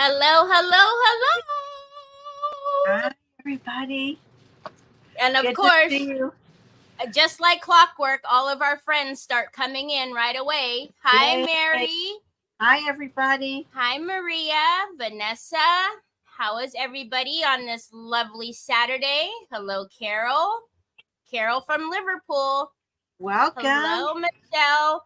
Hello, hello, hello. Hi, everybody. And of Good to course, see you. just like clockwork, all of our friends start coming in right away. Hi, Yay. Mary. Hi, everybody. Hi, Maria. Vanessa. How is everybody on this lovely Saturday? Hello, Carol. Carol from Liverpool. Welcome. Hello, Michelle.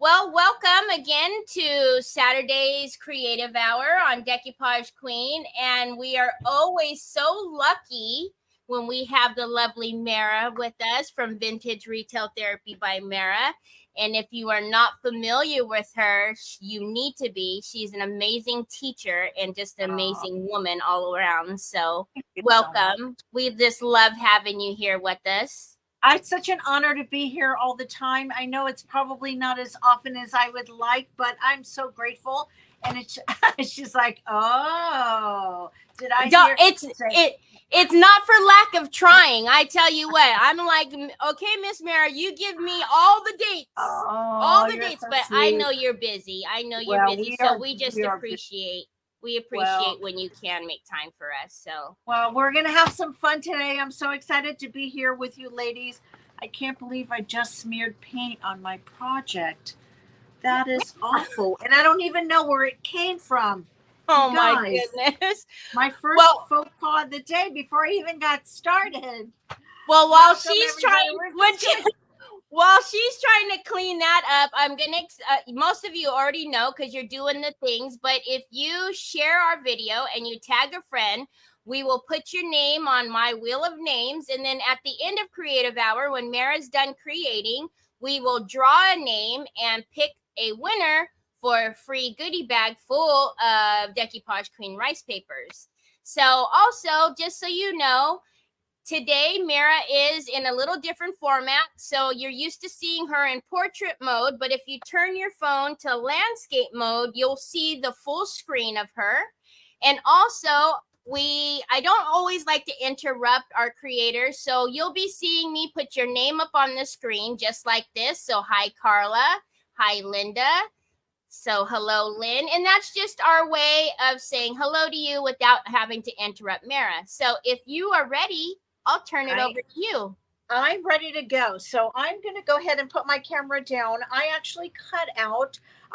Well, welcome again to Saturday's Creative Hour on Decoupage Queen. And we are always so lucky when we have the lovely Mara with us from Vintage Retail Therapy by Mara. And if you are not familiar with her, you need to be. She's an amazing teacher and just an amazing woman all around. So welcome. We just love having you here with us. It's such an honor to be here all the time. I know it's probably not as often as I would like, but I'm so grateful. And she's like, oh, did I hear? It's not for lack of trying. I tell you what, I'm like, okay, Miss Mara, you give me all the dates, So but sweet. I know you're busy. You're busy, so we just appreciate. We appreciate when you can make time for us. So, well, we're going to have some fun today. I'm so excited to be here with you ladies. I can't believe I just smeared paint on my project. That is awful. And I don't even know where it came from. Oh, my goodness. My first faux pas of the day before I even got started. Well, while she's trying to clean that up, I'm going to, most of you already know because you're doing the things, but if you share our video and you tag a friend, we will put your name on my wheel of names. And then at the end of Creative Hour, when Mara's done creating, we will draw a name and pick a winner for a free goodie bag full of Decoupage Queen rice papers. So also, just so you know, today, Mara is in a little different format. So you're used to seeing her in portrait mode, but if you turn your phone to landscape mode, you'll see the full screen of her. And also, I don't always like to interrupt our creators. So you'll be seeing me put your name up on the screen just like this. So hi, Carla. Hi, Linda. So hello, Lynn. And that's just our way of saying hello to you without having to interrupt Mara. So if you are ready, I'll turn it over to you. I'm ready to go. So I'm going to go ahead and put my camera down. I actually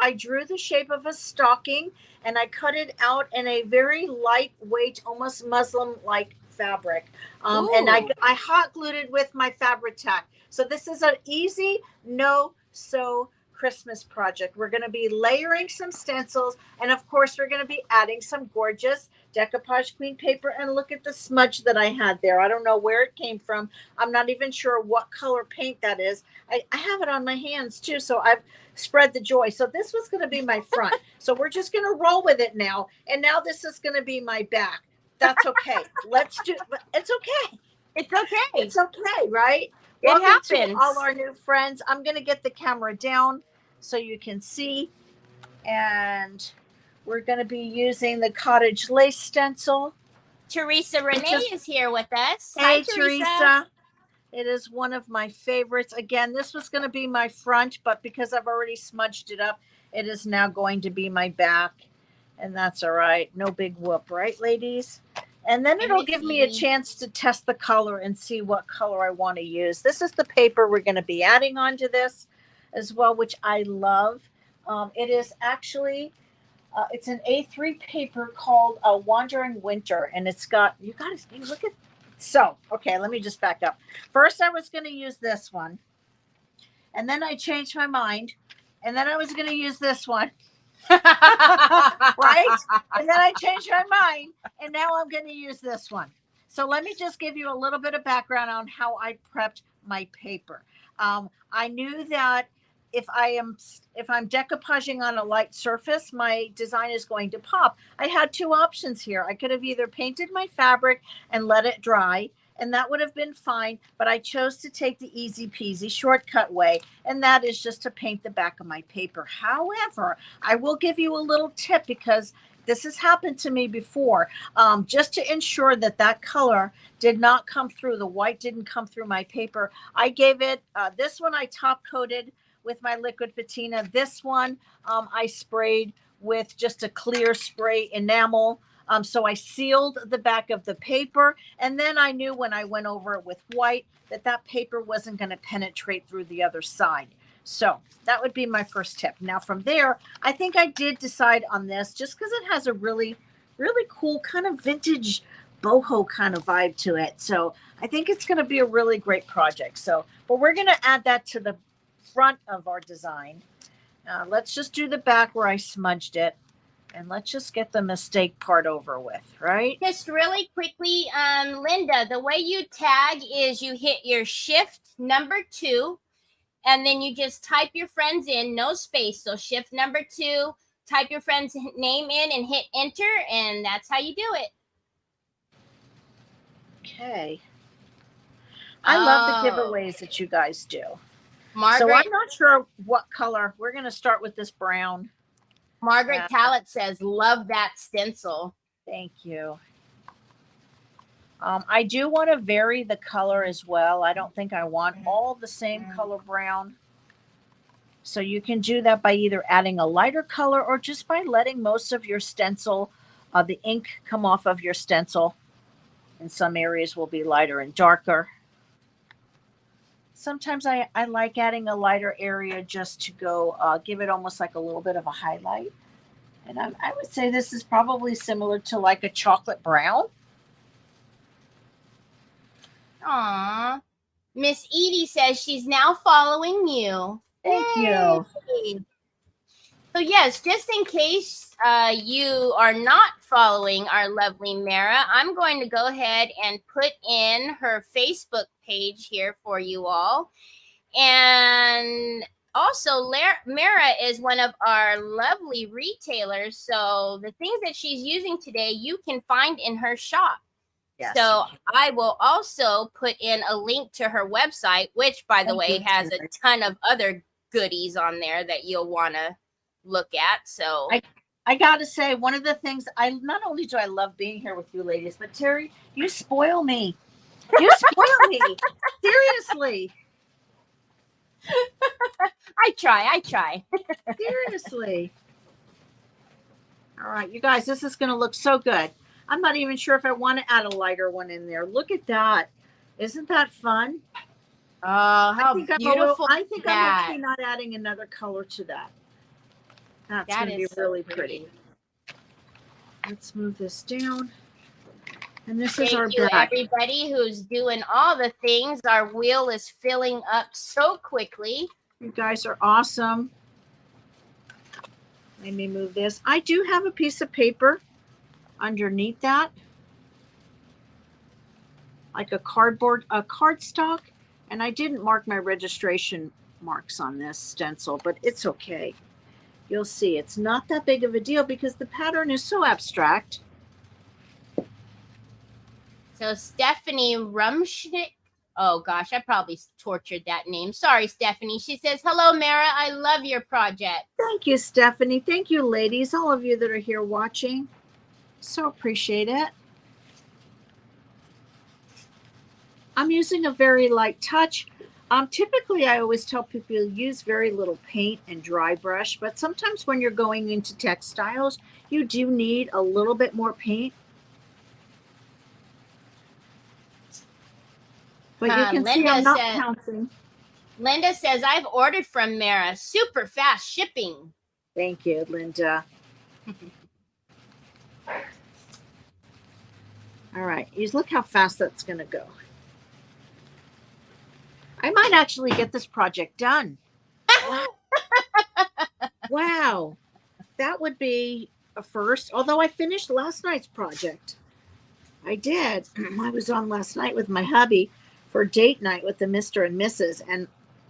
I drew the shape of a stocking and I cut it out in a very lightweight, almost muslin-like fabric. And I hot glued it with my Fabri-Tac. So this is an easy, no-sew Christmas project. We're going to be layering some stencils, and of course we're going to be adding some gorgeous Decoupage Queen paper. And look at the smudge that I had there. I don't know where it came from. I'm not even sure what color paint that is. I have it on my hands too, so I've spread the joy. So this was going to be my front. So we're just going to roll with it now. And now this is going to be my back. That's okay. It's okay. It's okay. It's okay, right? It happens. To all our new friends. I'm going to get the camera down so you can see. And we're going to be using the cottage lace stencil. Teresa Renee is here with us. Hey, hi, Teresa. It is one of my favorites. Again, this was going to be my front, but because I've already smudged it up, it is now going to be my back. And that's all right. No big whoop, right, ladies? And then it'll give me a chance to test the color and see what color I want to use. This is the paper we're going to be adding onto this as well, which I love. It is actually, it's an A3 paper called Wandering Winter. And it's got, you look at, so, okay, let me just back up. First, I was going to use this one. And then I changed my mind. And then I was going to use this one. Right? And then I changed my mind, and now I'm going to use this one. So let me just give you a little bit of background on how I prepped my paper. I knew that if I'm decoupaging on a light surface, my design is going to pop. I had two options here. I could have either painted my fabric and let it dry, and that would have been fine, but I chose to take the easy peasy shortcut way, and that is just to paint the back of my paper. However, I will give you a little tip because this has happened to me before. Just to ensure that that color did not come through, the white didn't come through my paper, I gave it, this one I top coated with my liquid patina. This one I sprayed with just a clear spray enamel. So I sealed the back of the paper, and then I knew when I went over it with white that paper wasn't going to penetrate through the other side. So that would be my first tip. Now from there, I think I did decide on this just because it has a really, really cool kind of vintage boho kind of vibe to it. So I think it's going to be a really great project. So, but we're going to add that to the front of our design. Let's just do the back where I smudged it. And let's just get the mistake part over with, right? Just really quickly, Linda, the way you tag is you hit your shift number 2, and then you just type your friends in, no space. So shift number 2, type your friend's name in and hit enter, and that's how you do it. Okay. I love the giveaways that you guys do. Margaret, so I'm not sure what color. We're going to start with this brown. Margaret Talent says, love that stencil. Thank you. I do want to vary the color as well. I don't think I want all the same color brown. So you can do that by either adding a lighter color or just by letting most of your stencil, the ink come off of your stencil. In some areas will be lighter and darker. Sometimes I like adding a lighter area just to go give it almost like a little bit of a highlight. And I would say this is probably similar to like a chocolate brown. Aw. Miss Edie says she's now following you. Thank you. So yes, just in case you are not following our lovely Mara, I'm going to go ahead and put in her Facebook page here for you all. And also, Mara is one of our lovely retailers. So the things that she's using today, you can find in her shop. Yes. So I will also put in a link to her website, which, by the way, has a ton of other goodies on there that you'll want to look at. So I gotta say, one of the things not only do I love being here with you ladies, but Teri, you spoil me. You spoil me. Seriously. I try. Seriously. All right, you guys, this is going to look so good. I'm not even sure if I want to add a lighter one in there. Look at that. Isn't that fun? Oh, how beautiful. I think I'm okay not adding another color to that. That's going to be really pretty. Let's move this down. And this is our back. Thank you, everybody who's doing all the things. Our wheel is filling up so quickly. You guys are awesome. Let me move this. I do have a piece of paper underneath that, like a cardstock, and I didn't mark my registration marks on this stencil, but it's okay. You'll see it's not that big of a deal because the pattern is so abstract. So Stephanie Rumschnick, oh gosh, I probably tortured that name. Sorry, Stephanie. She says, hello, Mara. I love your project. Thank you, Stephanie. Thank you, ladies, all of you that are here watching. So appreciate it. I'm using a very light touch. Typically, I always tell people use very little paint and dry brush, but sometimes when you're going into textiles, you do need a little bit more paint. But you can see I'm not pouncing. Linda says, I've ordered from Mara. Super fast shipping. Thank you, Linda. All right. You look how fast that's going to go. I might actually get this project done. Wow. That would be a first. Although I finished last night's project. I did. I was on last night with my hubby for date night with the Mr. and Mrs. And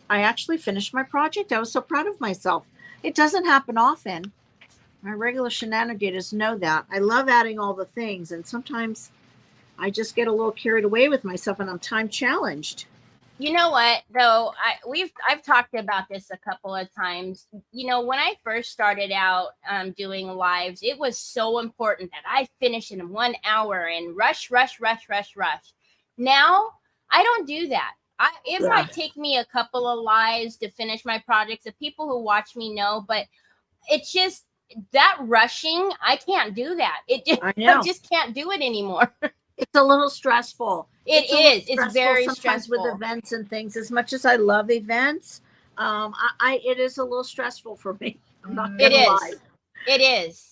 I actually finished my project. I was so proud of myself. It doesn't happen often. My regular shenanigans know that. I love adding all the things. And sometimes I just get a little carried away with myself and I'm time challenged. You know what, though, I've talked about this a couple of times. You know, when I first started out doing lives, it was so important that I finish in 1 hour and rush. Now, I don't do that. It might take me a couple of lives to finish my projects. The people who watch me know, but it's just, that rushing, I can't do that. I know. I just can't do it anymore. It's a little stressful. It's very sometimes with stressful. events and things. As much as I love events, it is a little stressful for me. I'm not gonna lie. It is.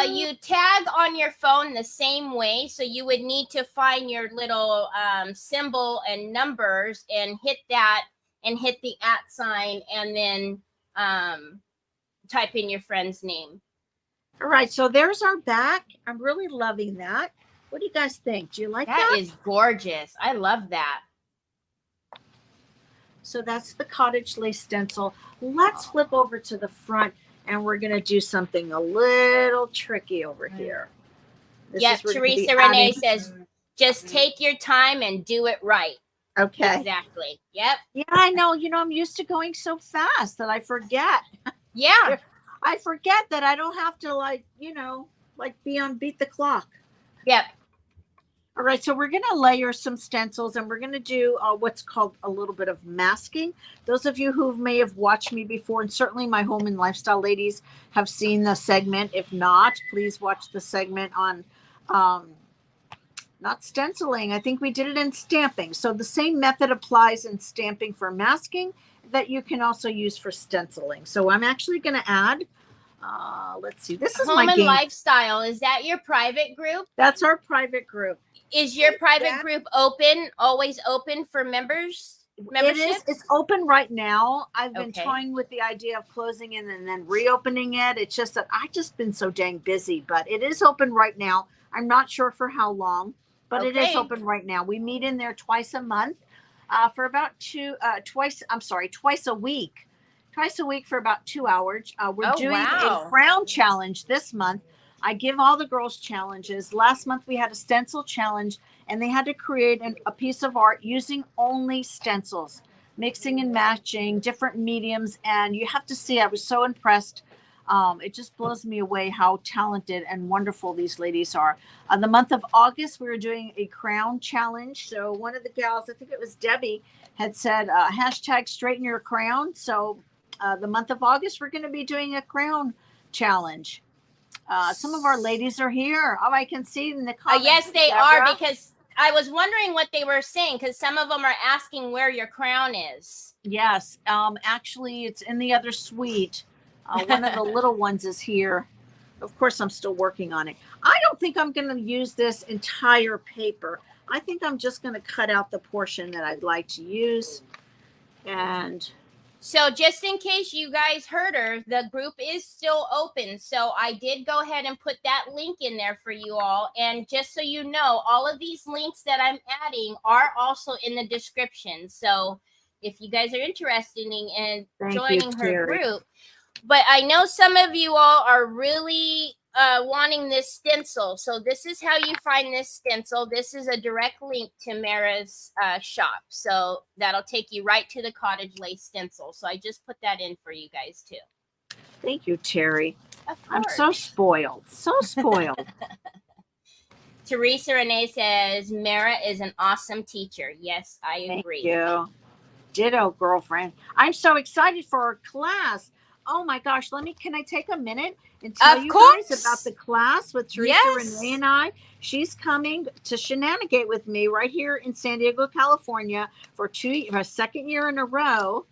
You tag on your phone the same way, so you would need to find your little symbol and numbers and hit that and hit the @ sign and then type in your friend's name. All right, so there's our back. I'm really loving that. What do you guys think? Do you like that? That is gorgeous. I love that. So that's the cottage lace stencil. Let's flip over to the front. And we're going to do something a little tricky over here. Yeah, Teresa Renee says, just take your time and do it right. Okay. Exactly. Yep. Yeah, I know. I'm used to going so fast that I forget. Yeah. I forget that I don't have to be on beat the clock. Yep. All right, so we're going to layer some stencils and we're going to do what's called a little bit of masking. Those of you who may have watched me before, and certainly my home and lifestyle ladies have seen the segment. If not, please watch the segment on not stenciling. I think we did it in stamping. So the same method applies in stamping for masking that you can also use for stenciling. So I'm actually going to add, let's see, this is Home my and Lifestyle. Is that your private group? That's our private group. Is your private group open, always open for membership? It is. It's open right now. I've been toying with the idea of closing it and then reopening it. It's just that I've just been so dang busy, but it is open right now. I'm not sure for how long, but it is open right now. We meet in there twice a month for about twice a week. Twice a week for about 2 hours. We're doing a crown challenge this month. I give all the girls challenges. Last month we had a stencil challenge and they had to create a piece of art using only stencils, mixing and matching different mediums. And you have to see, I was so impressed. It just blows me away how talented and wonderful these ladies are. The month of August, we were doing a crown challenge. So one of the gals, I think it was Debbie, had said, hashtag straighten your crown. So the month of August, we're going to be doing a crown challenge. Some of our ladies are here. Oh, I can see in the comments. Yes, they are, because I was wondering what they were saying, because some of them are asking where your crown is. Yes. Actually, it's in the other suite. One of the little ones is here. Of course, I'm still working on it. I don't think I'm going to use this entire paper. I think I'm just going to cut out the portion that I'd like to use. And so just in case you guys heard her, the group is still open. So I did go ahead and put that link in there for you all. And just so you know, all of these links that I'm adding are also in the description. So if you guys are interested in joining her group. But I know some of you all are really wanting this stencil. So this is how you find this stencil. This is a direct link to Mara's shop. So that'll take you right to the cottage lace stencil. So I just put that in for you guys too. Thank you, Terry. I'm so spoiled. So spoiled. Teresa Renee says, Mara is an awesome teacher. Yes, I agree. Thank you. Ditto, girlfriend. I'm so excited for our class. Oh my gosh, can I take a minute and tell you guys about the class with Teresa Renee and I? She's coming to shenanigate with me right here in San Diego, California for a second year in a row.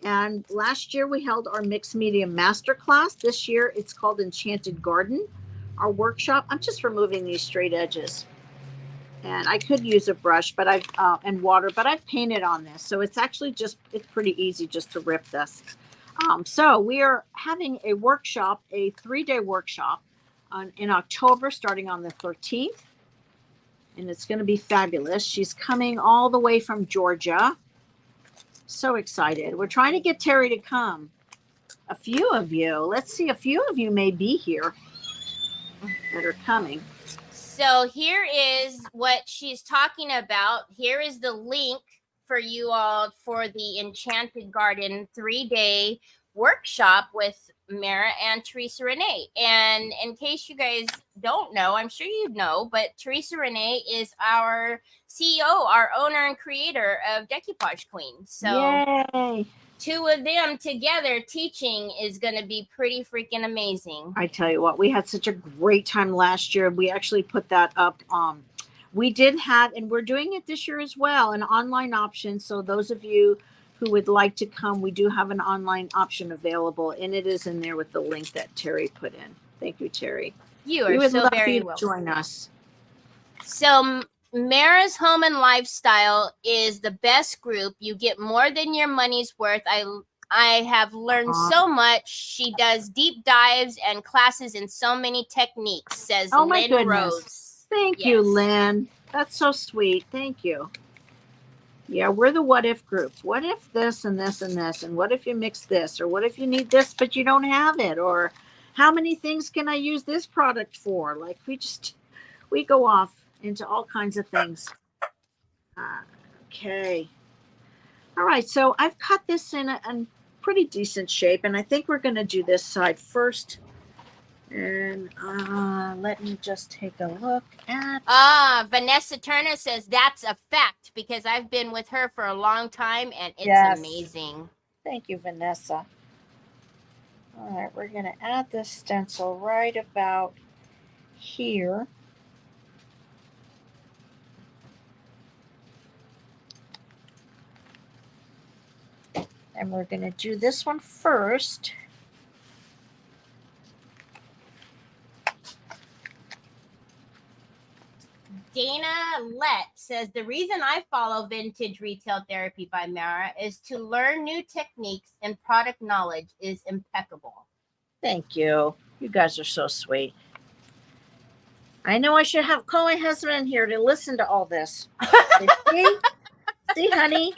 And last year we held our mixed media master class. This year it's called Enchanted Garden, our workshop. I'm just removing these straight edges. And I could use a brush, but and water, but I've painted on this. So it's actually it's pretty easy just to rip this. So we are having a workshop, a 3-day workshop in October, starting on the 13th. And it's going to be fabulous. She's coming all the way from Georgia. So excited. We're trying to get Terry to come. A few of you. Let's see. A few of you may be here that are coming. So here is what she's talking about. Here is the link for you all for the Enchanted Garden 3-day workshop with Mara and Teresa Renee. And in case you guys don't know, I'm sure you know, but Teresa Renee is our CEO, our owner and creator of Decoupage Queen. So Yay. two of them together teaching is going to be pretty freaking amazing. I tell you what, we had such a great time last year. We actually put that up. We did have, and we're doing it this year as well, an online option. So those of you who would like to come, we do have an online option available, and it is in there with the link that Terry put in. Thank you, Terry. You We are would so love very you to welcome. join us. So Mara's Home and Lifestyle is the best group. You get more than your money's worth. I have learned so much. She does deep dives and classes in so many techniques, says Oh my Lynn goodness. Rose. Thank Yes. you, Lynn. That's so sweet. Thank you. Yeah, we're the what if group. What if this and this and this? And what if you mix this? Or what if you need this, but you don't have it? Or how many things can I use this product for? Like we go off into all kinds of things. Okay. All right. So I've cut this in a pretty decent shape. And I think we're going to do this side first. And let me just take a look at. Vanessa Turner says that's a fact because I've been with her for a long time and it's Yes. amazing. Thank you, Vanessa. All right, we're going to add this stencil right about here. And we're going to do this one first. Dana Lett says the reason I follow Vintage Retail Therapy by Mara is to learn new techniques and product knowledge is impeccable. Thank you. You guys are so sweet. I know I should have call my husband in here to listen to all this. See, honey?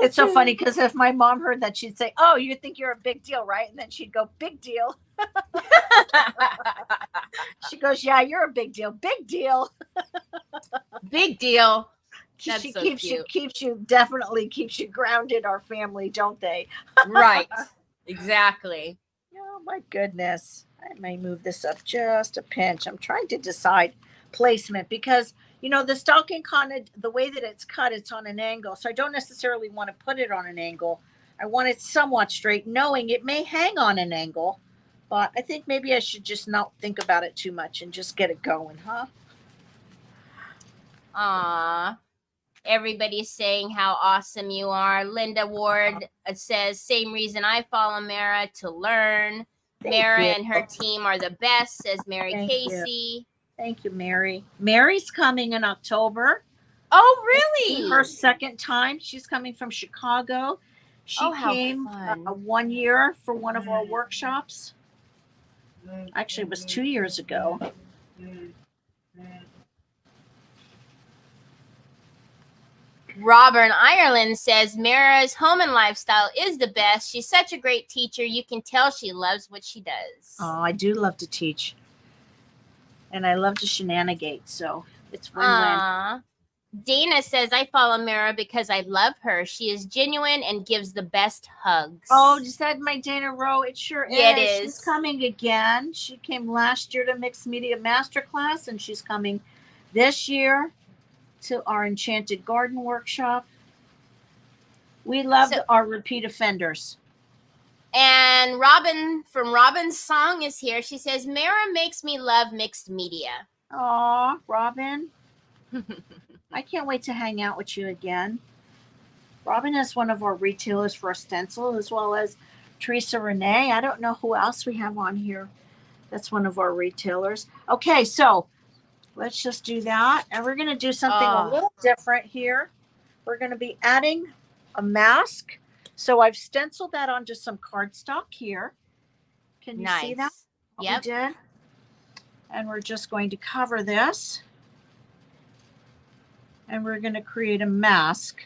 It's so funny because if my mom heard that, she'd say, "Oh, you think you're a big deal, right?" And then she'd go, "Big deal." She goes, "Yeah, you're a big deal. Big deal." Big deal. She definitely keeps you grounded, our family, don't they? Right. Exactly. Oh my goodness. I may move this up just a pinch. I'm trying to decide placement because the stocking the way that it's cut, it's on an angle. So I don't necessarily want to put it on an angle. I want it somewhat straight, knowing it may hang on an angle. But I think maybe I should just not think about it too much and just get it going, huh? Aw. Everybody's saying how awesome you are. Linda Ward says, same reason I follow Mara, to learn. Mara and her team are the best, says Mary Casey. Thank you, Mary. Mary's coming in October. Oh, really? Her second time. She's coming from Chicago. She came 1 year for one of our workshops. Actually, it was 2 years ago. Robert in Ireland says Mara's Home and Lifestyle is the best. She's such a great teacher. You can tell she loves what she does. Oh, I do love to teach. And I love to shenanigate, so it's win-win. Dana says, I follow Mara because I love her. She is genuine and gives the best hugs. Oh, is that my Dana Rowe? It sure is. Yeah, it is. She's coming again. She came last year to Mixed Media Masterclass, and she's coming this year to our Enchanted Garden workshop. We love our repeat offenders. And Robin from Robin's Song is here. She says, Mara makes me love mixed media. Aw, Robin. I can't wait to hang out with you again. Robin is one of our retailers for a stencil, as well as Teresa Renee. I don't know who else we have on here. That's one of our retailers. Okay, so let's just do that. And we're going to do something a little different here. We're going to be adding a mask. So I've stenciled that onto some cardstock here. Can you see that? Yep. We did. And we're just going to cover this. And we're going to create a mask.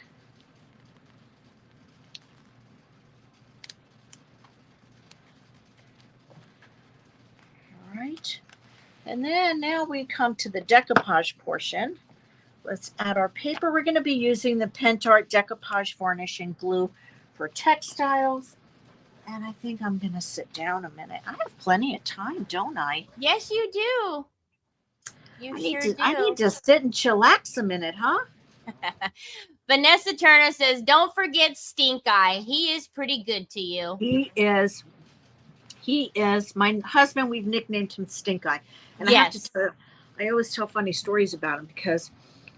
All right. And then now we come to the decoupage portion. Let's add our paper. We're going to be using the Pentart Decoupage Varnish and Glue for textiles. And I think I'm going to sit down a minute. I have plenty of time, don't I? Yes, you do. You sure do. I need to sit and chillax a minute, huh? Vanessa Turner says, don't forget Stink Eye. He is pretty good to you. He is. My husband, we've nicknamed him Stink Eye. And Yes. I have to tell you, I always tell funny stories about him because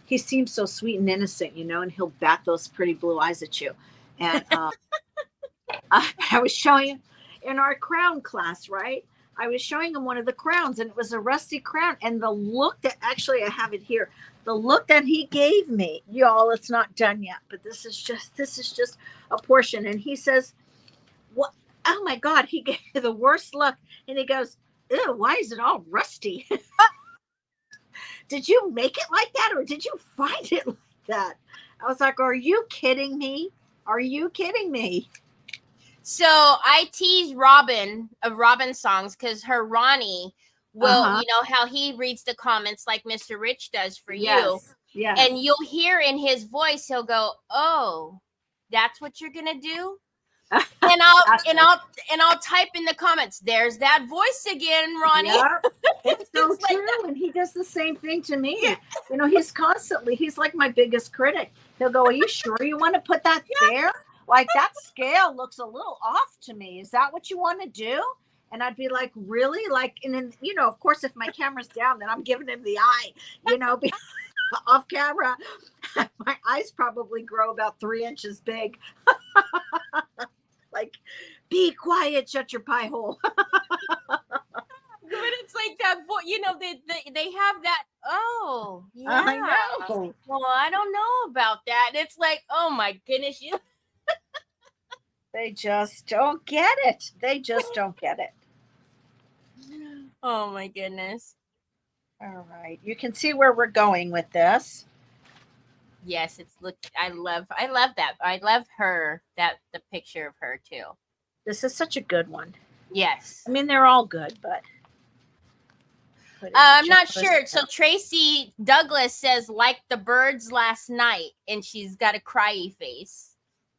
he seems so sweet and innocent, you know, and he'll bat those pretty blue eyes at you. And I was showing him in our crown class, right? I was showing him one of the crowns, and it was a rusty crown. And the look that, actually, I have it here. The look that he gave me, y'all, it's not done yet, but this is just a portion. And he says, "What? Oh my God!" He gave me the worst look, and he goes, "Ew, why is it all rusty?" Did you make it like that, or did you find it like that? I was like, "Are you kidding me? Are you kidding me?" So I tease Robin of Robin songs because her Ronnie will, you know how he reads the comments like Mr. Rich does for you. Yes. And you'll hear in his voice, he'll go, "Oh, that's what you're gonna do." And I'll type in the comments, "There's that voice again, Ronnie." Yep. It's so true. And he does the same thing to me. Yeah. You know, he's like my biggest critic. He'll go, "Are you sure you want to put that there? Like, that scale looks a little off to me. Is that what you want to do?" And I'd be like, "Really?" Like, and then, you know, of course, if my camera's down, then I'm giving him the eye, you know, off camera. My eyes probably grow about 3 inches big. Like, "Be quiet, shut your pie hole." But it's like that, you know, they have that. Oh, yeah. I know. Well, I don't know about that. It's like, oh my goodness, you. They just don't get it. They just don't get it. Oh my goodness. All right. You can see where we're going with this. Yes, I love that. I love the picture of her too. This is such a good one. Yes. I mean, they're all good, but I'm not sure. So Tracy Douglas says, "Like the birds last night," and she's got a cryy face.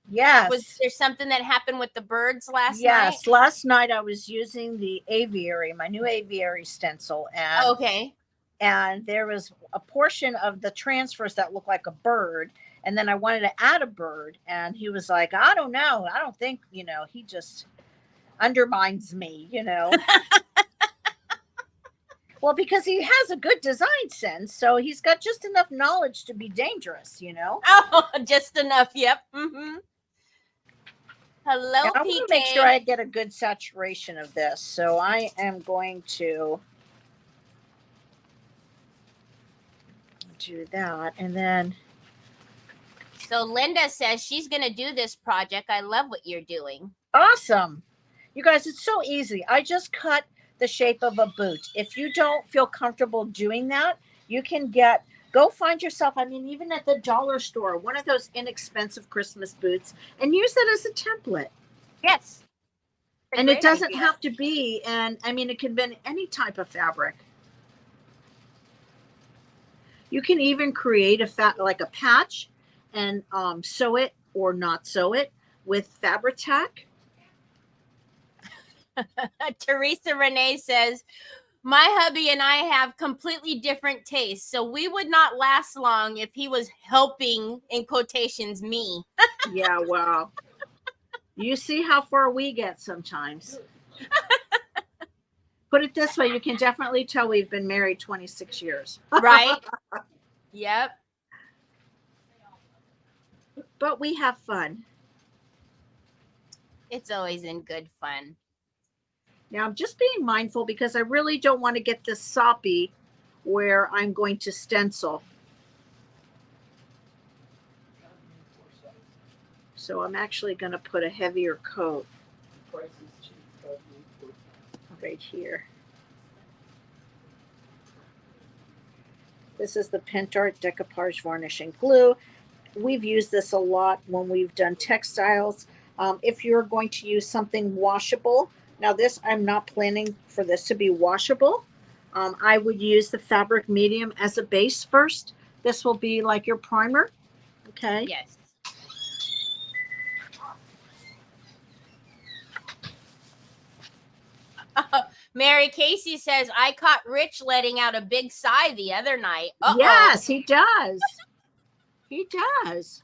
Yes. Was there something that happened with the birds last night? Yes. Last night I was using the aviary, my new aviary stencil. And okay. And there was a portion of the transfers that looked like a bird. And then I wanted to add a bird. And he was like, "I don't know. I don't think, you know," he just undermines me, you know. Well, because he has a good design sense. So he's got just enough knowledge to be dangerous, you know. Oh, just enough. Yep. Mm-hmm. Hello, I PK. want to make sure I get a good saturation of this. So I am going to do that. And then. So Linda says she's going to do this project. I love what you're doing. Awesome. You guys, it's so easy. I just cut the shape of a boot. If you don't feel comfortable doing that, you can go find yourself, I mean, even at the dollar store, one of those inexpensive Christmas boots, and use that as a template. Yes. And it doesn't have to be, and I mean, it can be any type of fabric. You can even create like a patch and sew it or not sew it with Fabri-Tac. Teresa Renee says, "My hubby and I have completely different tastes, so we would not last long if he was helping," in quotations, "me." Yeah, wow. You see how far we get sometimes. Put it this way, you can definitely tell we've been married 26 years. Right? Yep. But we have fun. It's always in good fun. Now, I'm just being mindful because I really don't want to get this soppy where I'm going to stencil. So I'm actually going to put a heavier coat right here. This is the Pentart Decoupage Varnishing Glue. We've used this a lot when we've done textiles. If you're going to use something washable, now this, I'm not planning for this to be washable. I would use the fabric medium as a base first. This will be like your primer. Okay. Yes. Mary Casey says, I caught Rich letting out a big sigh the other night. Yes, he does. He does.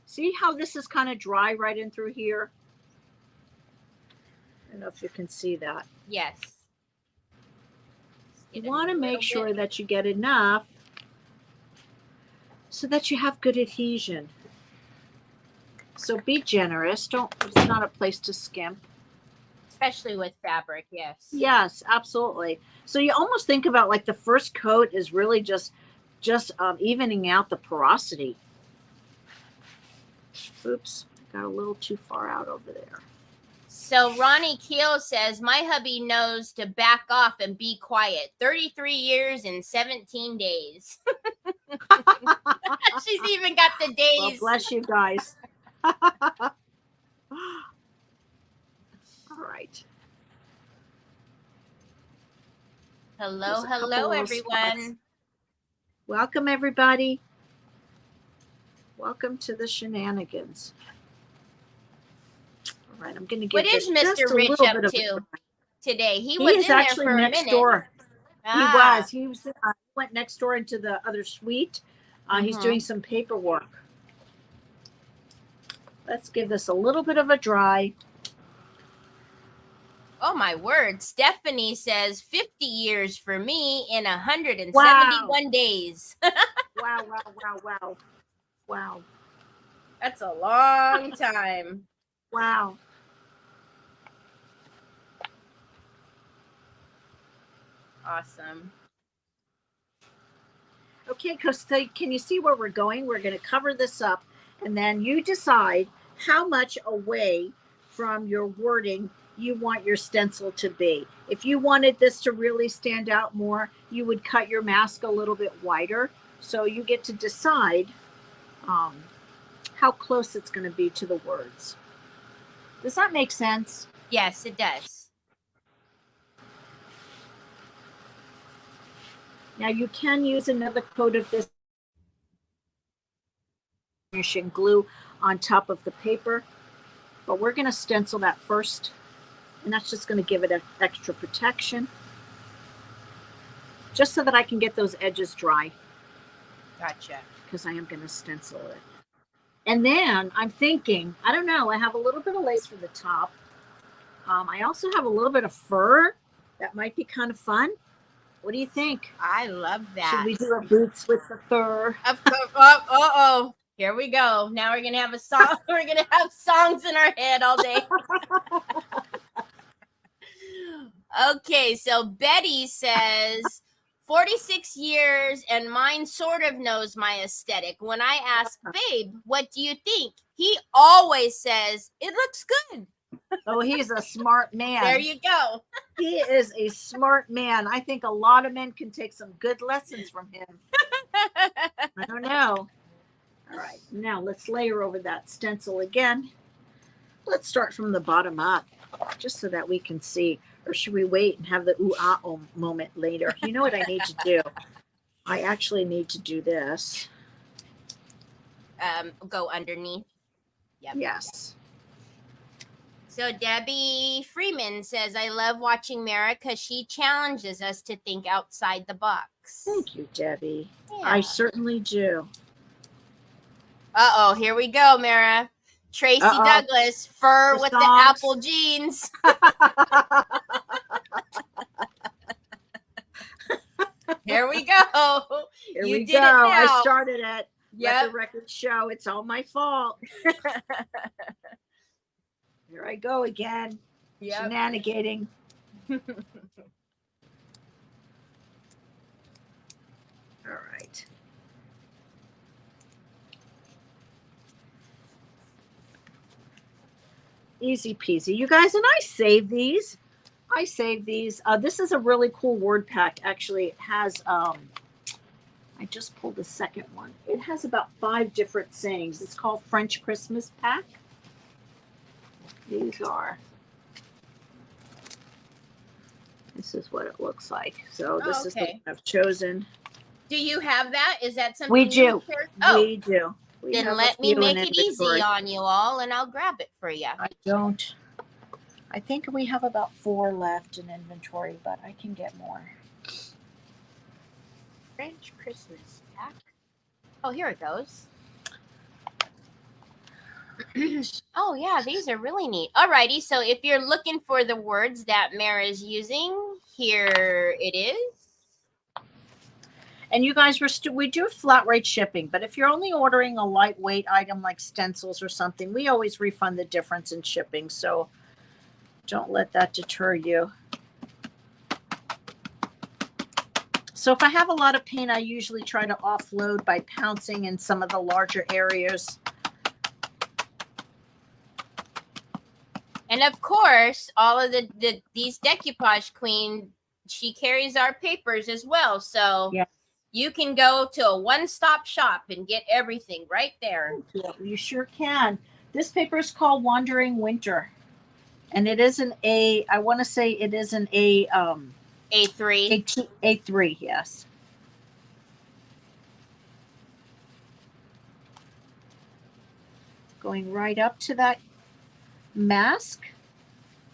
See how this is kind of dry right in through here? I don't know if you can see that. Yes. You want to make sure that you get enough so that you have good adhesion. So be generous. It's not a place to skimp. Especially with fabric, yes. Yes, absolutely. So you almost think about like the first coat is really just evening out the porosity. Oops, got a little too far out over there. So Ronnie Keel says, my hubby knows to back off and be quiet. 33 years and 17 days. She's even got the days. Well, bless you guys. All right. Hello, everyone. Welcome, everybody. Welcome to the shenanigans. All right, I'm going to give What is Mr. Rich up to today? He was in there for a minute. Next door. Ah. He went next door into the other suite. He's doing some paperwork. Let's give this a little bit of a dry. Oh, my word. Stephanie says 50 years for me in 171 days. Wow. That's a long time. Wow. Awesome. Okay, Costa, can you see where we're going? We're going to cover this up, and then you decide how much away from your wording you want your stencil to be. If you wanted this to really stand out more, you would cut your mask a little bit wider. So you get to decide how close it's going to be to the words. Does that make sense? Yes, it does. Now you can use another coat of this finishing glue on top of the paper, but we're going to stencil that first, and that's just going to give it an extra protection, just so that I can get those edges dry. Gotcha. Because I am going to stencil it. And then I'm thinking, I don't know, I have a little bit of lace for the top. I also have a little bit of fur. That might be kind of fun. What do you think? I love that. Should we do our boots with the fur? Of course. Here we go. Now we're going to have a song. We're going to have songs in our head all day. Okay, so Betty says 46 years and mine sort of knows my aesthetic. When I ask Babe, what do you think? He always says, it looks good. Oh, he's a smart man. There you go. He is a smart man. I think a lot of men can take some good lessons from him. I don't know. All right, now let's layer over that stencil again. Let's start from the bottom up, just so that we can see. Or should we wait and have the ooh-ah moment later? You know what I need to do? I actually need to do this. Go underneath. Yep. Yes. So Debbie Freeman says, I love watching Mara because she challenges us to think outside the box. Thank you, Debbie. Yeah. I certainly do. Uh-oh, here we go, Mara. Tracy Douglas, fur with the apple jeans. Here we go. Here we go. I started it. Let the record show. It's all my fault. Here I go again. Shenanigating. All right. Easy peasy. You guys, and I save these. This is a really cool word pack. Actually, it has, I just pulled the second one. It has about 5 different sayings. It's called French Christmas Pack. This is what it looks like. So this is the one I've chosen. Do you have that? Is that something we do? We do. Then let me make it easy on you all, and I'll grab it for you. I don't. I think we have about 4 left in inventory, but I can get more. French Christmas pack. Oh, here it goes. Oh, yeah, these are really neat. Alrighty, so if you're looking for the words that Mara is using, here it is. And you guys, we do flat rate shipping, but if you're only ordering a lightweight item like stencils or something, we always refund the difference in shipping. So don't let that deter you. So if I have a lot of paint, I usually try to offload by pouncing in some of the larger areas. And of course, all of these decoupage queen, she carries our papers as well. So yeah, you can go to a one-stop shop and get everything right there. You sure can. This paper is called Wandering Winter. And it is an A, I want to say it is an A3. A3, yes. Going right up to that mask.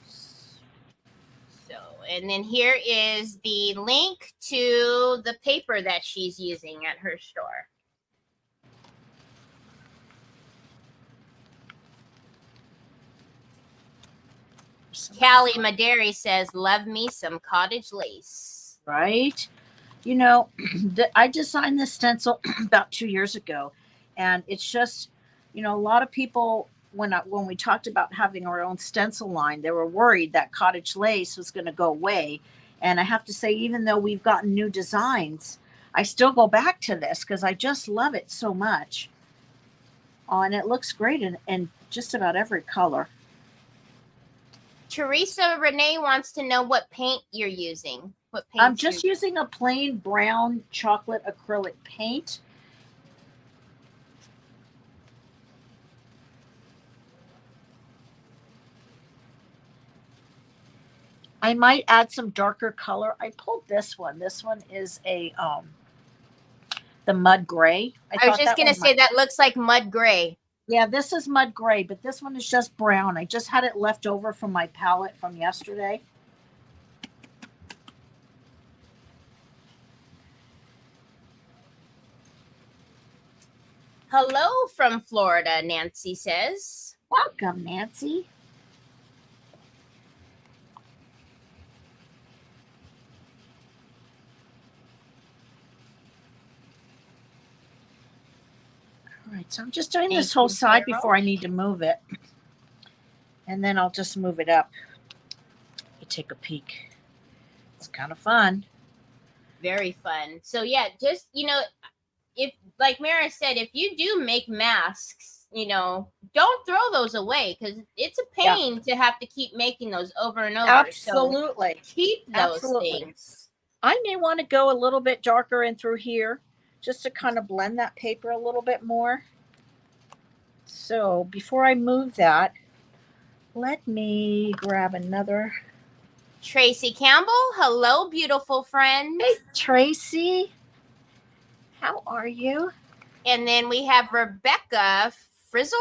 So, and then here is the link to the paper that she's using at her store. Callie Maderi says, love me some cottage lace. Right. You know, I designed this stencil about 2 years ago, and it's just, you know, a lot of people, when we talked about having our own stencil line, they were worried that cottage lace was going to go away. And I have to say, even though we've gotten new designs, I still go back to this because I just love it so much. Oh, and it looks great in just about every color. Teresa Renee wants to know what paint you're using. What paint? I'm just using a plain brown chocolate acrylic paint. I might add some darker color. I pulled this one. This one is a the mud gray. I was just gonna say that looks like mud gray. Yeah, this is mud gray, but this one is just brown. I just had it left over from my palette from yesterday. Hello from Florida, Nancy says. Welcome, Nancy. All right, so I'm just doing this whole side before I need to move it. And then I'll just move it up. You take a peek. It's kind of fun. Very fun. So yeah, just, you know, if, like Mara said, if you do make masks, you know, don't throw those away because it's a pain to have to keep making those over and over. Absolutely. So keep those things. I may want to go a little bit darker in through here just to kind of blend that paper a little bit more. So before I move that, let me grab another. Tracy Campbell, hello, beautiful friend. Hey, Tracy. How are you? And then we have Rebecca Frizzle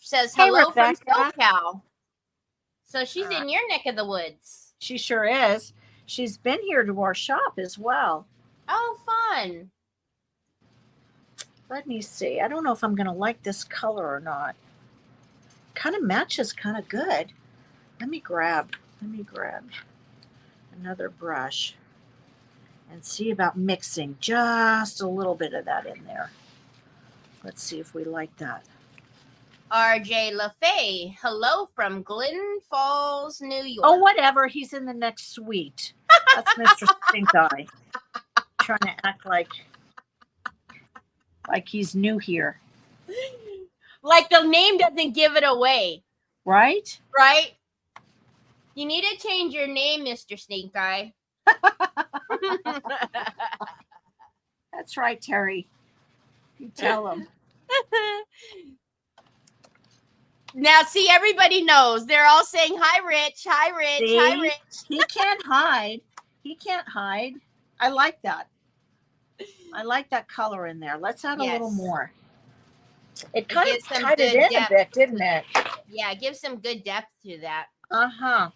says hello from SoCal. So she's in your neck of the woods. She sure is. She's been here to our shop as well. Oh, fun. Let me see. I don't know if I'm going to like this color or not. Kind of matches kind of good. Let me grab another brush and see about mixing just a little bit of that in there. Let's see if we like that. RJ LaFay, hello from Glens Falls, New York. Oh, whatever. He's in the next suite. That's Mr. Stink Eye. Trying to act like he's new here. Like the name doesn't give it away. Right? Right? You need to change your name, Mr. Stink Eye. That's right, Terry. You tell him. Now, see, everybody knows. They're all saying, hi, Rich. Hi, Rich. See? Hi, Rich. He can't hide. He can't hide. I like that. I like that color in there. Let's add a little more. It kind of tied it in a bit, didn't it? Yeah, give some good depth to that. Uh-huh.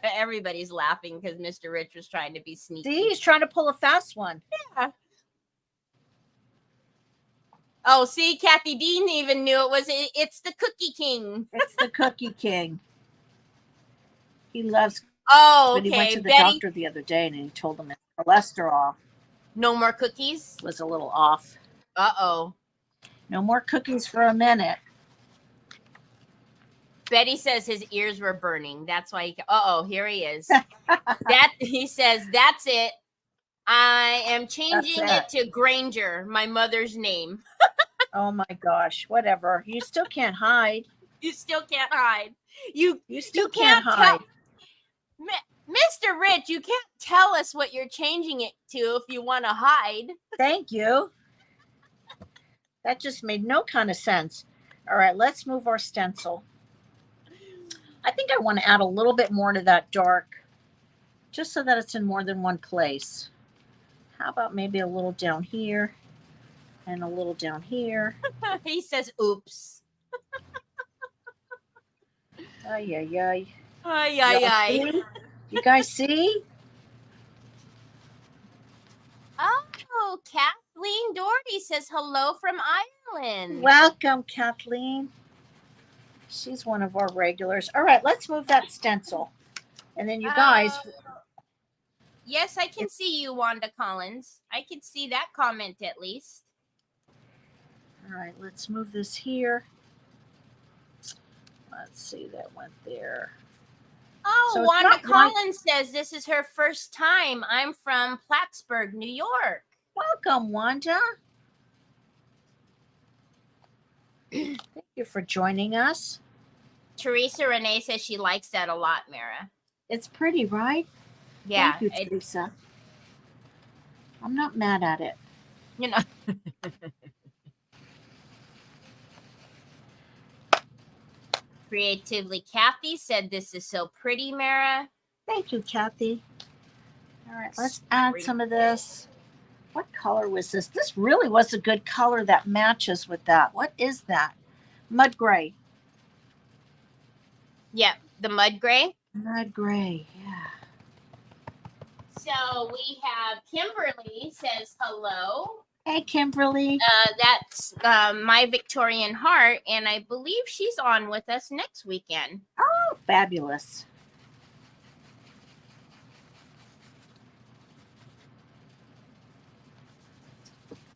Everybody's laughing because Mr. Rich was trying to be sneaky. See, he's trying to pull a fast one. Yeah. Oh, see, Kathy Dean even knew it was. It's the Cookie King. It's the Cookie King. He loves. Oh, But he went okay. to the Betty, doctor the other day, and he told him his cholesterol no more cookies. was a little off. Uh-oh. No more cookies for a minute. Betty says his ears were burning. That's why he. Uh-oh, here he is. He says, that's it. I am changing it to Granger, my mother's name. Oh my gosh, whatever. You still can't hide. You still can't hide. You still can't hide. Mr. Rich, you can't tell us what you're changing it to if you want to hide. Thank you. That just made no kind of sense. All right, let's move our stencil. I think I want to add a little bit more to that dark, just so that it's in more than one place. How about maybe a little down here and a little down here? He says, oops. Ay, ay, ay. Ay, ay, ay. You guys see? Oh, Kathleen Doherty says hello from Ireland. Welcome, Kathleen. She's one of our regulars. All right, let's move that stencil. And then you guys. Yes, I can see you, Wanda Collins. I can see that comment at least. All right, let's move this here. Let's see, that went there. Oh, So Wanda Collins says this is her first time. I'm from Plattsburgh, New York. Welcome, Wanda. Thank you for joining us. Teresa Renee says she likes that a lot, Mara. It's pretty, right? Yeah. Thank you, Teresa. I'm not mad at it. You know. Creatively Kathy said this is so pretty, Mara. Thank you, Kathy. All right, let's add some of this. What color was this? This really was a good color that matches with that. What is that? Mud gray. Yeah, the mud gray. Mud gray, yeah. So we have Kimberly says hello. Hey, Kimberly. That's My Victorian Heart, and I believe she's on with us next weekend. Oh, fabulous.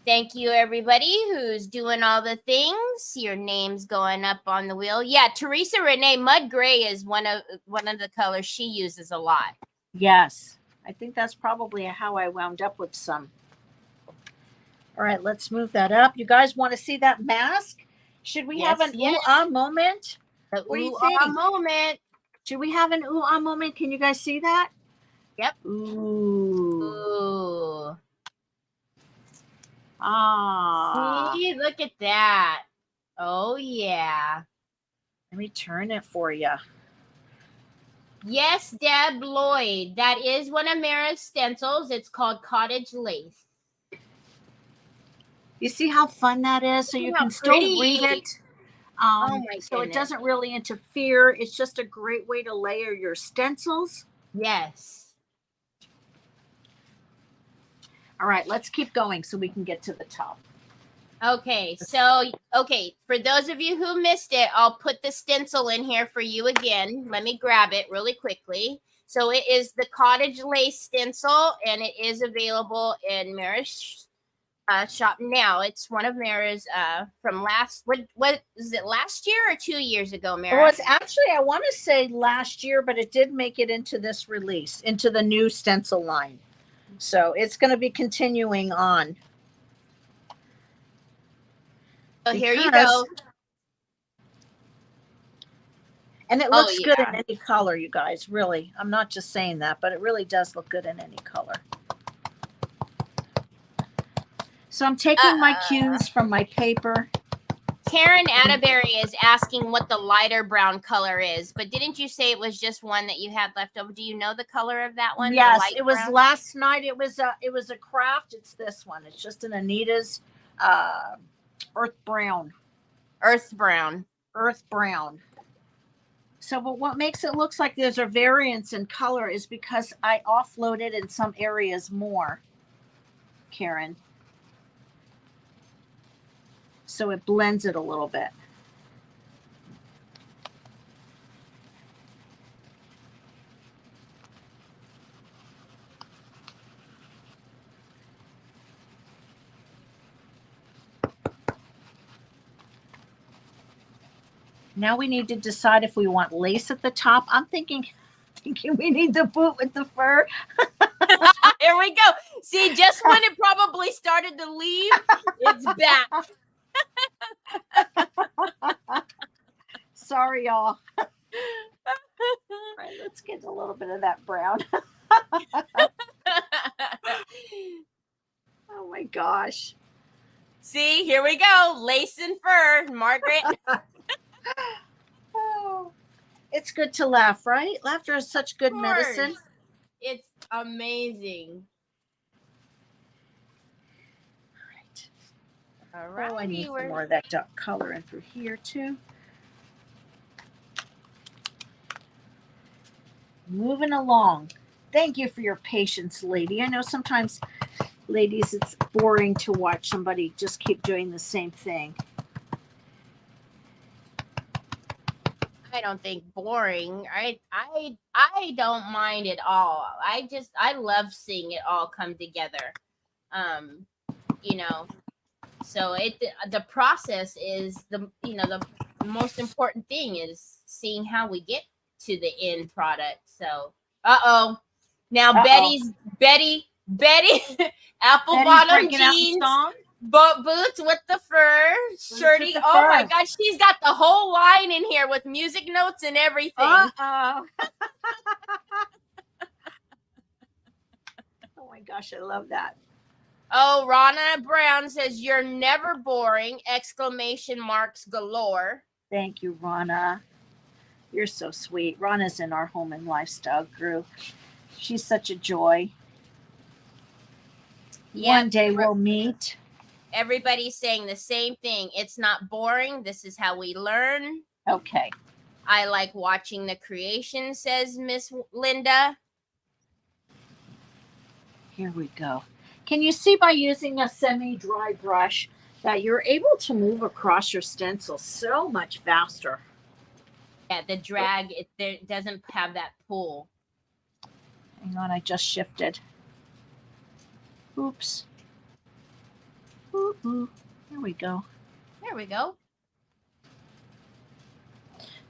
Thank you, everybody who's doing all the things. Your name's going up on the wheel. Yeah, Teresa Renee, mud gray is one of the colors she uses a lot. Yes, I think that's probably how I wound up with some. All right, let's move that up. You guys want to see that mask? Should we have an ooh-ah moment? The ooh-ah moment. Should we have an ooh-ah moment? Can you guys see that? Yep. Ooh. Ooh. Ah. See, look at that. Oh, yeah. Let me turn it for you. Yes, Deb Lloyd. That is one of Mara's stencils. It's called Cottage Lace. You see how fun that is? So you can still read it. So it doesn't really interfere. It's just a great way to layer your stencils. Yes. All right, let's keep going so we can get to the top. Okay, so, for those of you who missed it, I'll put the stencil in here for you again. Let me grab it really quickly. So it is the Cottage Lace stencil, and it is available in Mara's shop now. It's one of Mara's from what is it, last year or 2 years ago, Mara? Well, it's actually, I want to say last year, but it did make it into this release, into the new stencil line. So it's going to be continuing on. So here you go. And it looks good in any color, you guys, really. I'm not just saying that, but it really does look good in any color. So I'm taking my cues from my paper. Karen Atterbury is asking what the lighter brown color is, but didn't you say it was just one that you had left over? Do you know the color of that one? Yes, it was last night. It was a craft. It's this one. It's just an Anita's earth brown. Earth brown. Earth brown. So, but what makes it look like there's a variance in color is because I offloaded in some areas more, Karen. So it blends it a little bit. Now we need to decide if we want lace at the top. I'm thinking we need the boot with the fur. Here we go. See, just when it probably started to leave, it's back. Sorry, y'all. All right, let's get a little bit of that brown. Oh my gosh. See, here we go. Lace and fur, Margaret. Oh, it's good to laugh, right? Laughter is such good medicine. It's amazing. All right. Oh, I need some more of that dark color in through here too. Moving along. Thank you for your patience, lady. I know sometimes, ladies, it's boring to watch somebody just keep doing the same thing. I don't think boring. I don't mind at all. I love seeing it all come together. You know, so the process is the most important thing is seeing how we get to the end product. So, now Betty, apple bottom jeans, boots with the fur, shirty. Oh my God, she's got the whole line in here with music notes and everything. Oh my gosh, I love that. Oh, Rana Brown says, "You're never boring!" Exclamation marks galore. Thank you, Rana. You're so sweet. Rana's in our home and lifestyle group. She's such a joy. One day we'll meet. Everybody's saying the same thing. It's not boring. This is how we learn. Okay. I like watching the creation, says Miss Linda. Here we go. Can you see by using a semi-dry brush that you're able to move across your stencil so much faster? Yeah, the drag, it doesn't have that pull. Hang on, I just shifted. Oops. Ooh. There we go. There we go.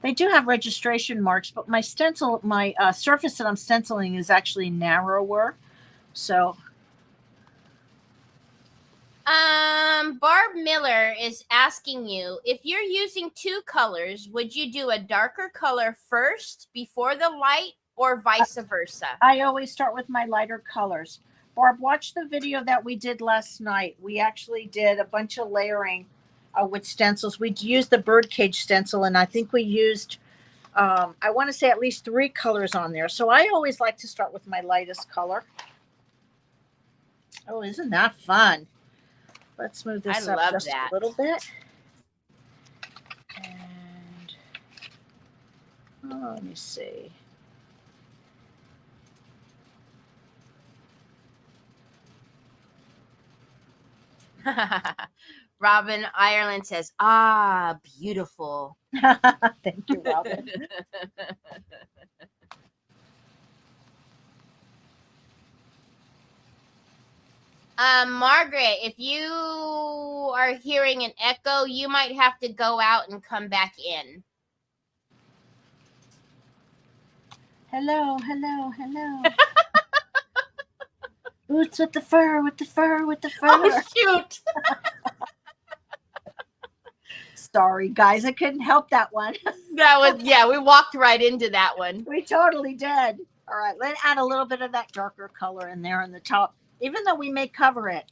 They do have registration marks, but my stencil, my surface that I'm stenciling is actually narrower. So. Barb Miller is asking you, if you're using two colors, would you do a darker color first before the light or vice versa? I always start with my lighter colors. Barb, watch the video that we did last night. We actually did a bunch of layering with stencils. We used the birdcage stencil, and I think we used, I want to say at least 3 colors on there. So I always like to start with my lightest color. Oh, isn't that fun? Let's move this up just a little bit. And let me see. Robin Ireland says, "Ah, beautiful." Thank you, Robin. Margaret, if you are hearing an echo, you might have to go out and come back in. Hello. Boots with the fur. Oh, shoot. Sorry, guys. I couldn't help that one. We walked right into that one. We totally did. All right, let's add a little bit of that darker color in there on the top, even though we may cover it.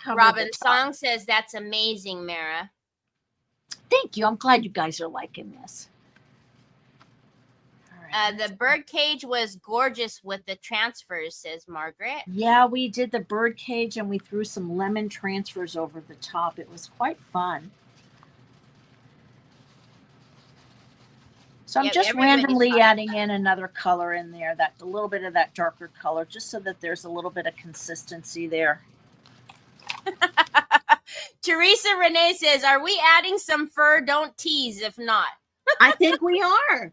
Robin Song says, "That's amazing, Mara." Thank you. I'm glad you guys are liking this. The bird cage was gorgeous with the transfers, says Margaret. Yeah, we did the bird cage and we threw some lemon transfers over the top. It was quite fun. So I'm Yep, just everybody's randomly fine. adding in another color in there, that a little bit of that darker color, just so that there's a little bit of consistency there. Teresa Renee says, "Are we adding some fur? Don't tease if not." I think we are.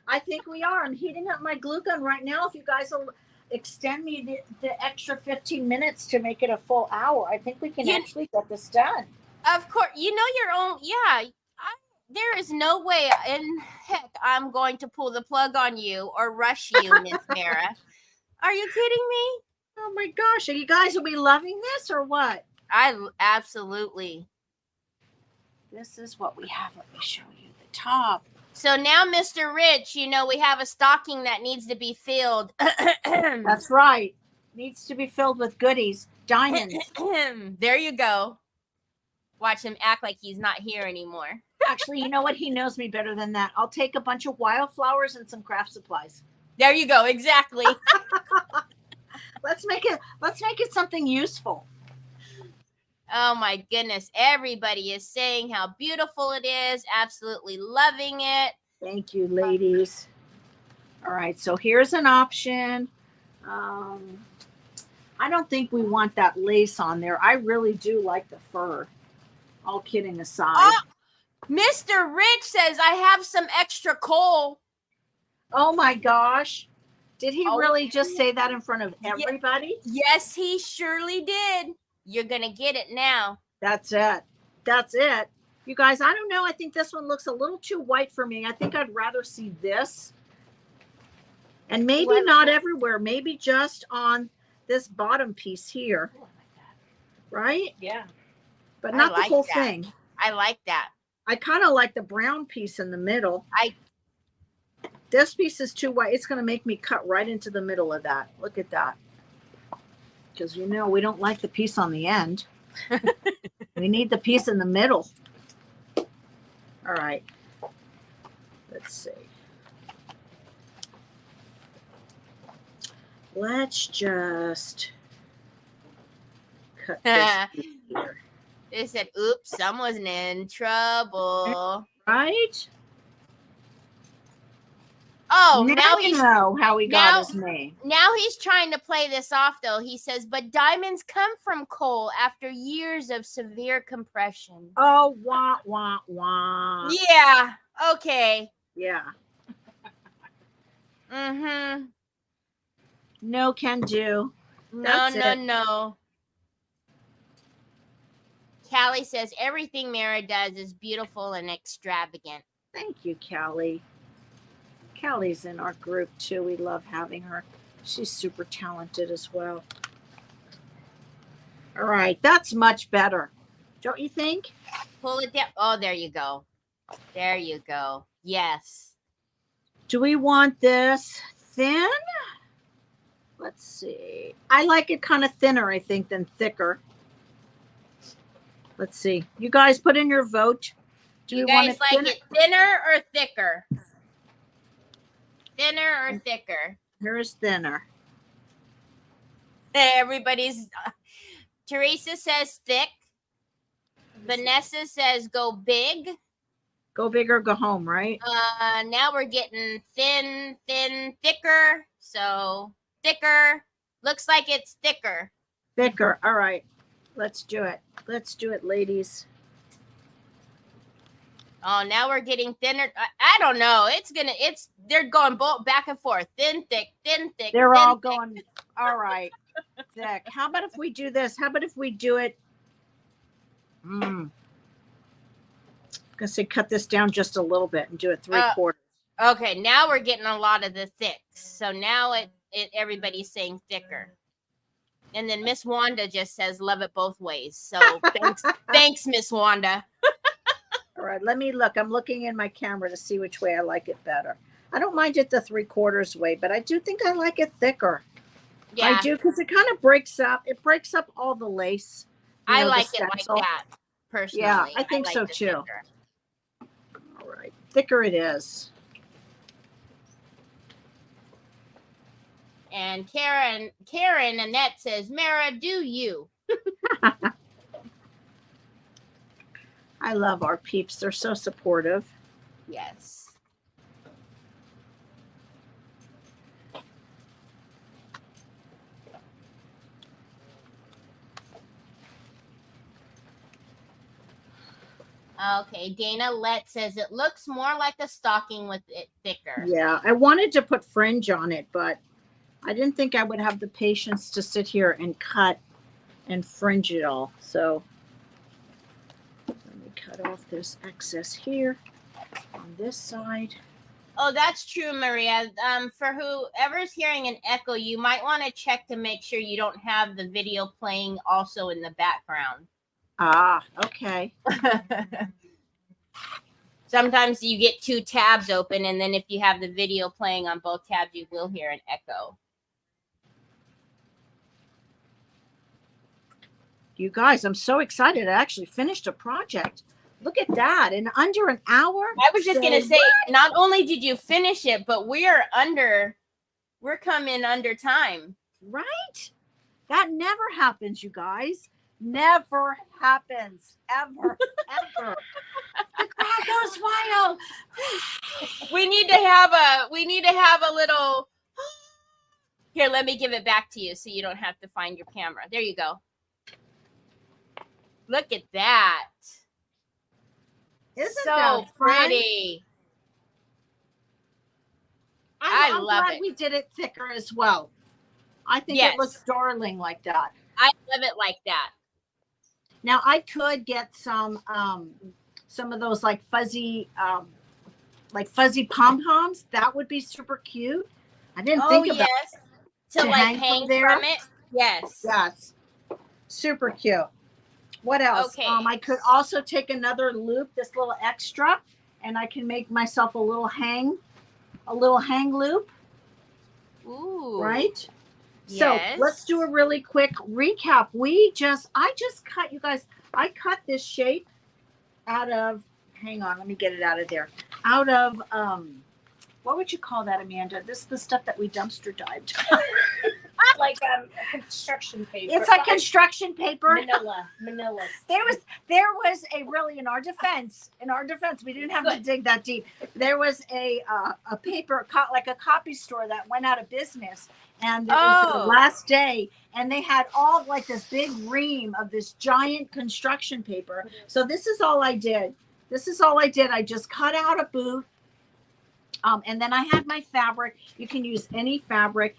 I think we are. I'm heating up my glue gun right now. If you guys will extend me the extra 15 minutes to make it a full hour, I think we can actually get this done. Of course, you know your own. Yeah, there is no way in heck I'm going to pull the plug on you or rush you, Miss Mara. Are you kidding me? Oh my gosh, are you guys will be loving this or what? Absolutely. This is what we have. Let me show you the top. So now, Mr. Rich, you know we have a stocking that needs to be filled. That's right. Needs to be filled with goodies, diamonds. There you go. Watch him act like he's not here anymore. Actually, you know what? He knows me better than that. I'll take a bunch of wildflowers and some craft supplies. There you go. Exactly. Let's make it something useful. Oh my goodness. Everybody is saying how beautiful it is. Absolutely loving it. Thank you, ladies. All right, so here's an option. I don't think we want that lace on there. I really do like the fur. All kidding aside. Oh, Mr. Rich says, "I have some extra coal." Oh my gosh. Did he really just say that in front of everybody? Yes, he surely did. You're going to get it now. That's it. That's it. You guys, I don't know. I think this one looks a little too white for me. I think I'd rather see this. And maybe not everywhere. Maybe just on this bottom piece here. Right? Yeah. But not the whole thing. I like that. I kind of like the brown piece in the middle. This piece is too white. It's going to make me cut right into the middle of that. Look at that. Because, you know, we don't like the piece on the end. We need the piece in the middle. All right. Let's see. Let's just cut this here. They said, "Oops, someone's in trouble." Right? Oh, now you know how he got his name. Now he's trying to play this off, though. He says, "But diamonds come from coal after years of severe compression." Oh, wah, wah, wah. Yeah. Okay. Yeah. Mm-hmm. No can do. No. Callie says, "Everything Mara does is beautiful and extravagant." Thank you, Callie. Callie's in our group too. We love having her. She's super talented as well. All right, that's much better. Don't you think? Pull it down. Oh, there you go. There you go. Yes. Do we want this thin? Let's see. I like it kind of thinner, I think, than thicker. Let's see. You guys put in your vote. Do you guys like it thinner or thicker? Thinner or thicker? Here's thinner. Everybody's. Teresa says thick. Vanessa says go big. Go big or go home, right? Now we're getting thin, thicker. So thicker. Looks like it's thicker. Thicker. All right. Let's do it. Let's do it, ladies. Oh, now we're getting thinner. I don't know. They're going both back and forth. Thin, thick, thin, thick. They're all going, all right. Thick. How about if we do this? How about if we do it? I'm gonna say cut this down just a little bit and do it 3/4. Okay, now we're getting a lot of the thicks. So now everybody's saying thicker. And then Miss Wanda just says love it both ways. So thanks, Miss Wanda. All right, let me look. I'm looking in my camera to see which way I like it better. I don't mind it the 3/4 way, but I do think I like it thicker. Yeah. I do, because it kind of breaks up. It breaks up all the lace. I like it like that, personally. Yeah, I think so too. Thicker. All right, thicker it is. And Karen Annette says, "Mara, do you?" I love our peeps. They're so supportive. Yes. Okay, Dana Let says it looks more like a stocking with it thicker. Yeah, I wanted to put fringe on it, but I didn't think I would have the patience to sit here and cut and fringe it all. So let me cut off this excess here on this side. Oh, that's true, Maria. For whoever's hearing an echo, you might want to check to make sure you don't have the video playing also in the background. Ah, okay. Sometimes you get two tabs open, and then if you have the video playing on both tabs, you will hear an echo. You guys, I'm so excited. I actually finished a project. Look at that. In under an hour. I was just going to say, not only did you finish it, but we're coming under time. Right? That never happens, you guys. Never happens. Ever. Ever. The crowd goes wild. We need to have a little. Here, let me give it back to you so you don't have to find your camera. There you go. Look at that. Isn't so that pretty? I'm love glad it. we did it thicker as well. I think Yes. it looks darling like that. I love it like that. Now I could get some of those like fuzzy pom-poms. That would be super cute. I didn't think about yes. To like hang from it. Yes. Yes. Super cute. What else? Okay. I could also take another loop, this little extra, and I can make myself a little hang loop. Ooh. Right? Yes. So let's do a really quick recap. I just cut, you guys, I cut this shape out of, hang on, let me get it out of there. Out of, what would you call that, Amanda? This is the stuff that we dumpster dived. Like construction paper. It's like construction paper. Manila. There was a really, in our defense, we didn't have to dig that deep. There was a paper, like a copy store that went out of business, and it was the last day, and they had all like this big ream of this giant construction paper. So this is all I did. I just cut out a boot. And then I had my fabric. You can use any fabric.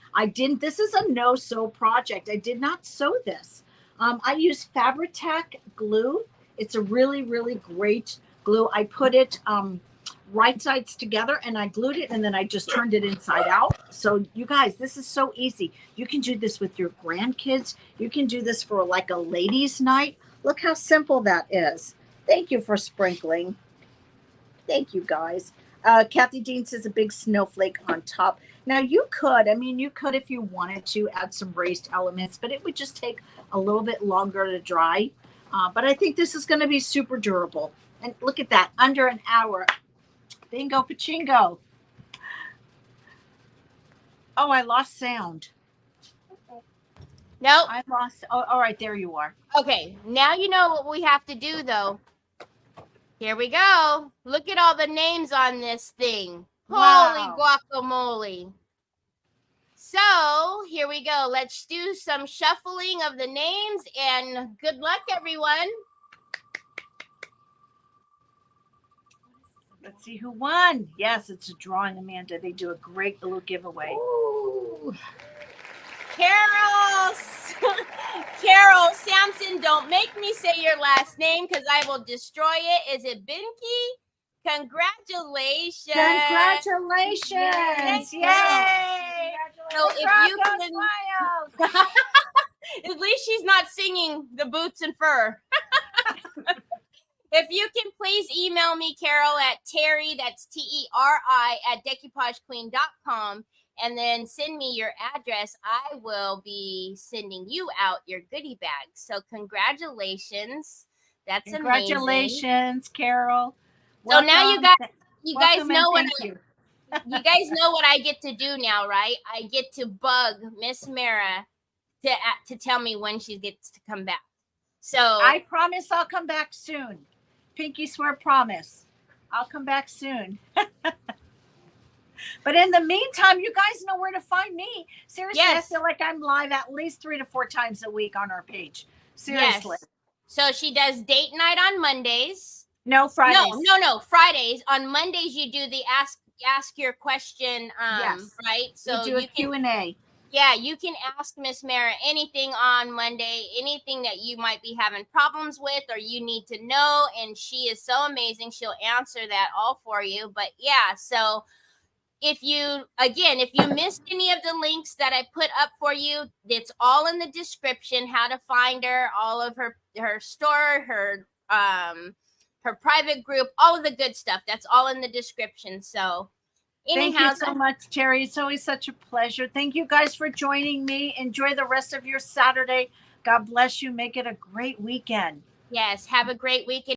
This is a no-sew project. I did not sew this. I used Fabri-Tac glue. It's a really, really great glue. I put it right sides together and I glued it and then I just turned it inside out. So you guys, this is so easy. You can do this with your grandkids. You can do this for like a ladies' night. Look how simple that is. Thank you for sprinkling. Thank you, guys. Kathy Dean says a big snowflake on top. Now you could if you wanted to add some raised elements, but it would just take a little bit longer to dry. But I think this is going to be super durable. And look at that, under an hour. Bingo pachingo. Oh, I lost sound. Nope. I lost. Oh, all right, there you are. Okay, now you know what we have to do, though. Here we go. Look at all the names on this thing. Wow. Holy guacamole. So here we go. Let's do some shuffling of the names and good luck, everyone. Let's see who won. Yes, it's a drawing, Amanda. They do a great little giveaway. Ooh. Carol Sampson, don't make me say your last name because I will destroy it. Is it Binky? Congratulations. Congratulations. Yay. So if you can, at least she's not singing the boots and fur. If you can please email me, Carol, at Teri, that's TERI, at decoupagequeen.com. And then send me your address. I will be sending you out your goodie bag. So congratulations. That's amazing. Congratulations, Carol. So now you guys know what you guys know what I get to do now, right? I get to bug Miss Mara to tell me when she gets to come back. So I promise I'll come back soon. Pinky swear promise. I'll come back soon. But in the meantime, you guys know where to find me. Seriously, yes. I feel like I'm live at least 3 to 4 times a week on our page. Seriously. Yes. So she does date night on Mondays. No, Fridays. No. Fridays. On Mondays, you do the ask your question. Yes. Right. So we do a you can Q&A. Yeah, you can ask Miss Mara anything on Monday, anything that you might be having problems with or you need to know. And she is so amazing. She'll answer that all for you. But yeah, so if you missed any of the links that I put up for you, it's all in the description, how to find her, all of her store, her private group, all of the good stuff. That's all in the description. So Thank you so much, Teri. It's always such a pleasure. Thank you guys for joining me. Enjoy the rest of your Saturday. God bless you. Make it a great weekend. Yes, have a great weekend.